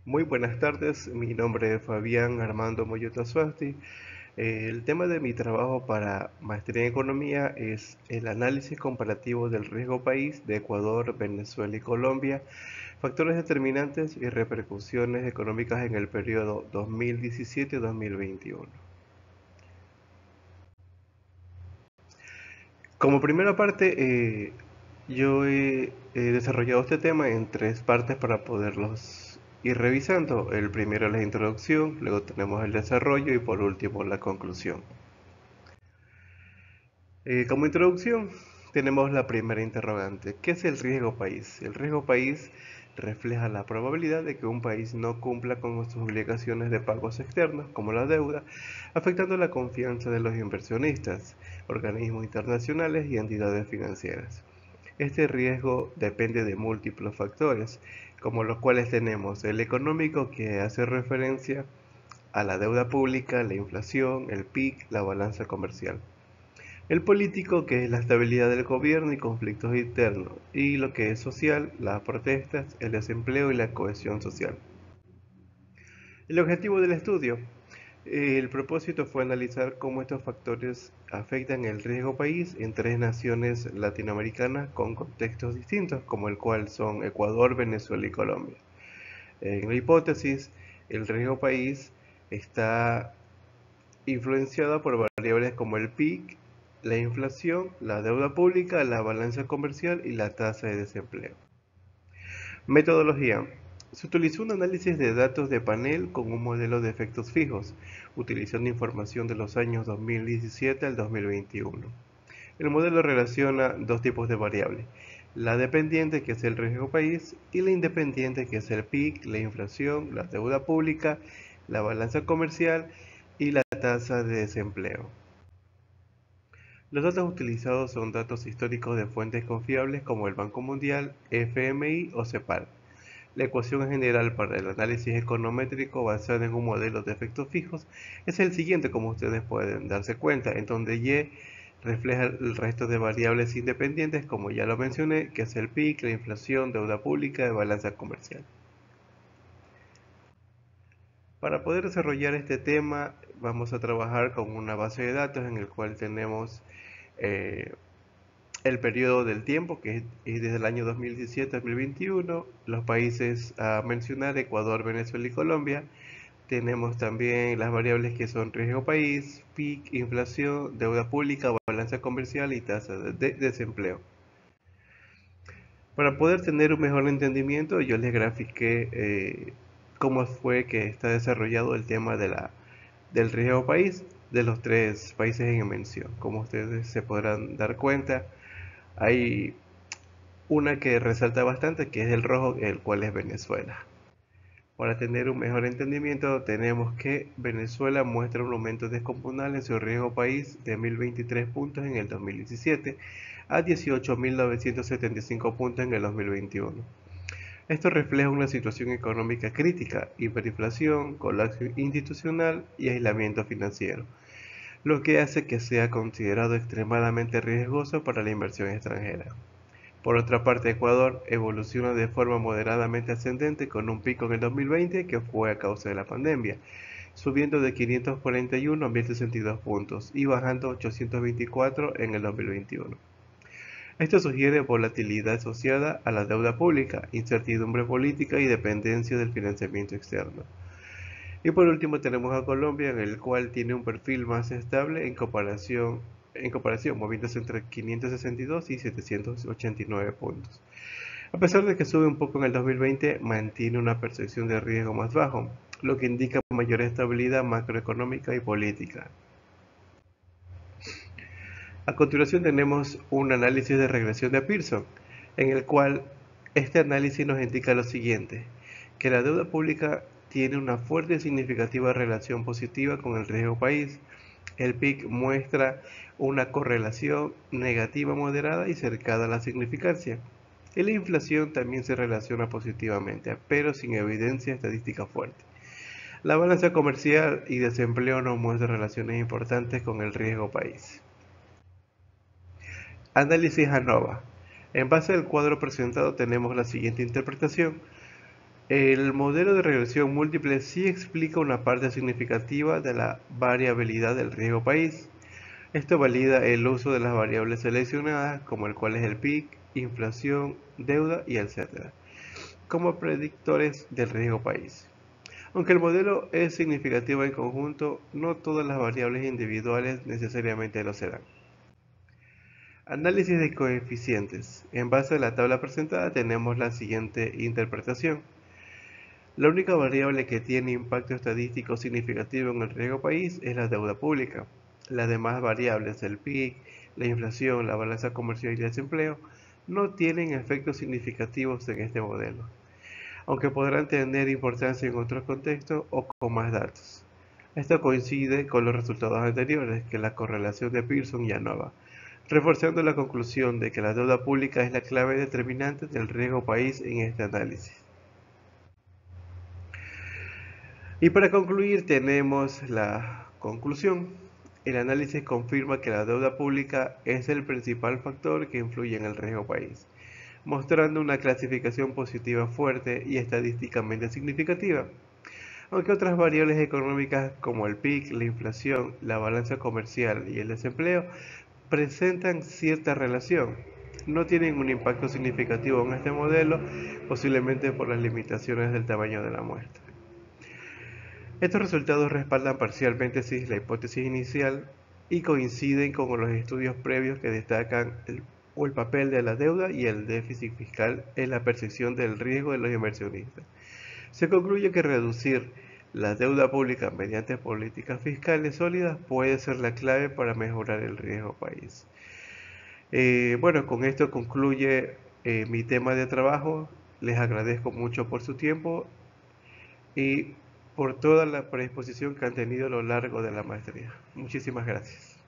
Muy buenas tardes, mi nombre es Fabián Armando Moyota Suasti. El tema de mi trabajo para maestría en economía es el análisis comparativo del riesgo país de Ecuador, Venezuela y Colombia, factores determinantes y repercusiones económicas en el periodo 2017-2021. Como primera parte, yo he desarrollado este tema en tres partes para poderlos ir revisando. El primero es la introducción, luego tenemos el desarrollo y por último la conclusión. Como introducción, tenemos la primera interrogante. ¿Qué es el riesgo país? El riesgo país refleja la probabilidad de que un país no cumpla con sus obligaciones de pagos externos, como la deuda, afectando la confianza de los inversionistas, organismos internacionales y entidades financieras. Este riesgo depende de múltiples factores, como los cuales tenemos el económico, que hace referencia a la deuda pública, la inflación, el PIB, la balanza comercial. El político, que es la estabilidad del gobierno y conflictos internos, y lo que es social, las protestas, el desempleo y la cohesión social. El objetivo del estudio. El propósito fue analizar cómo estos factores afectan el riesgo país en tres naciones latinoamericanas con contextos distintos, como el cual son Ecuador, Venezuela y Colombia. En la hipótesis, el riesgo país está influenciado por variables como el PIB, la inflación, la deuda pública, la balanza comercial y la tasa de desempleo. Metodología. Se utilizó un análisis de datos de panel con un modelo de efectos fijos, utilizando información de los años 2017 al 2021. El modelo relaciona dos tipos de variables: la dependiente, que es el riesgo país, y la independiente, que es el PIB, la inflación, la deuda pública, la balanza comercial y la tasa de desempleo. Los datos utilizados son datos históricos de fuentes confiables como el Banco Mundial, FMI o CEPAL. La ecuación general para el análisis econométrico basada en un modelo de efectos fijos es el siguiente, como ustedes pueden darse cuenta, en donde Y refleja el resto de variables independientes, como ya lo mencioné, que es el PIB, la inflación, deuda pública y balanza comercial. Para poder desarrollar este tema, vamos a trabajar con una base de datos en el cual tenemos eh, el periodo del tiempo, que es desde el año 2017 a 2021, los países a mencionar: Ecuador, Venezuela y Colombia. Tenemos también las variables que son riesgo país, PIB, inflación, deuda pública, balanza comercial y tasa de desempleo. Para poder tener un mejor entendimiento, yo les grafiqué cómo fue que está desarrollado el tema del riesgo país de los tres países en mención. Como ustedes se podrán dar cuenta, hay una que resalta bastante, que es el rojo, el cual es Venezuela. Para tener un mejor entendimiento, tenemos que Venezuela muestra un aumento descomunal en su riesgo país de 1023 puntos en el 2017 a 18.975 puntos en el 2021. Esto refleja una situación económica crítica: hiperinflación, colapso institucional y aislamiento financiero, lo que hace que sea considerado extremadamente riesgoso para la inversión extranjera. Por otra parte, Ecuador evoluciona de forma moderadamente ascendente, con un pico en el 2020 que fue a causa de la pandemia, subiendo de 541 a 1062 puntos y bajando 824 en el 2021. Esto sugiere volatilidad asociada a la deuda pública, incertidumbre política y dependencia del financiamiento externo. Y por último tenemos a Colombia, en el cual tiene un perfil más estable en comparación, moviéndose entre 562 y 789 puntos. A pesar de que sube un poco en el 2020, mantiene una percepción de riesgo más bajo, lo que indica mayor estabilidad macroeconómica y política. A continuación tenemos un análisis de regresión de Pearson, en el cual este análisis nos indica lo siguiente: que la deuda pública tiene una fuerte y significativa relación positiva con el riesgo país. El PIB muestra una correlación negativa moderada y cercana a la significancia. Y la inflación también se relaciona positivamente, pero sin evidencia estadística fuerte. La balanza comercial y desempleo no muestra relaciones importantes con el riesgo país. Análisis ANOVA. En base al cuadro presentado tenemos la siguiente interpretación. El modelo de regresión múltiple sí explica una parte significativa de la variabilidad del riesgo país. Esto valida el uso de las variables seleccionadas, como el cual es el PIB, inflación, deuda y etc., como predictores del riesgo país. Aunque el modelo es significativo en conjunto, no todas las variables individuales necesariamente lo serán. Análisis de coeficientes. En base a la tabla presentada tenemos la siguiente interpretación. La única variable que tiene impacto estadístico significativo en el riesgo país es la deuda pública. Las demás variables, el PIB, la inflación, la balanza comercial y el desempleo, no tienen efectos significativos en este modelo, aunque podrán tener importancia en otros contextos o con más datos. Esto coincide con los resultados anteriores, que la correlación de Pearson y ANOVA, reforzando la conclusión de que la deuda pública es la clave determinante del riesgo país en este análisis. Y para concluir tenemos la conclusión. El análisis confirma que la deuda pública es el principal factor que influye en el riesgo país, mostrando una clasificación positiva fuerte y estadísticamente significativa. Aunque otras variables económicas como el PIB, la inflación, la balanza comercial y el desempleo presentan cierta relación, no tienen un impacto significativo en este modelo, posiblemente por las limitaciones del tamaño de la muestra. Estos resultados respaldan parcialmente la hipótesis inicial y coinciden con los estudios previos que destacan el papel de la deuda y el déficit fiscal en la percepción del riesgo de los inversionistas. Se concluye que reducir la deuda pública mediante políticas fiscales sólidas puede ser la clave para mejorar el riesgo país. Bueno, con esto concluye mi tema de trabajo. Les agradezco mucho por su tiempo y por toda la predisposición que han tenido a lo largo de la maestría. Muchísimas gracias.